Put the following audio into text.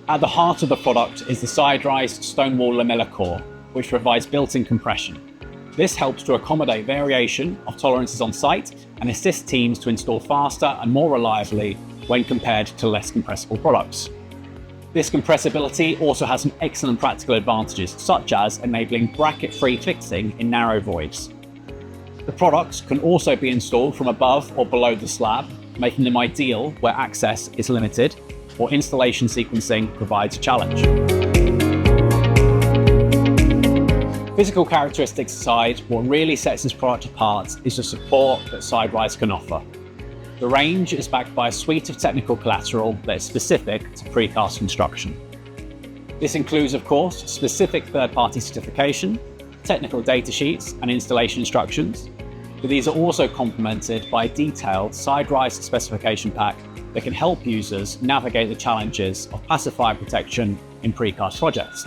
At the heart of the product is the Siderise Stonewall Lamella Core, which provides built-in compression. This helps to accommodate variation of tolerances on site and assist teams to install faster and more reliably when compared to less compressible products. This compressibility also has some excellent practical advantages, such as enabling bracket-free fixing in narrow voids. The products can also be installed from above or below the slab, making them ideal where access is limited or installation sequencing provides a challenge. Physical characteristics aside, what really sets this product apart is the support that Siderise can offer. The range is backed by a suite of technical collateral that is specific to precast construction. This includes, of course, specific third-party certification, technical data sheets and installation instructions, but these are also complemented by a detailed Siderise specification pack that can help users navigate the challenges of passive fire protection in precast projects.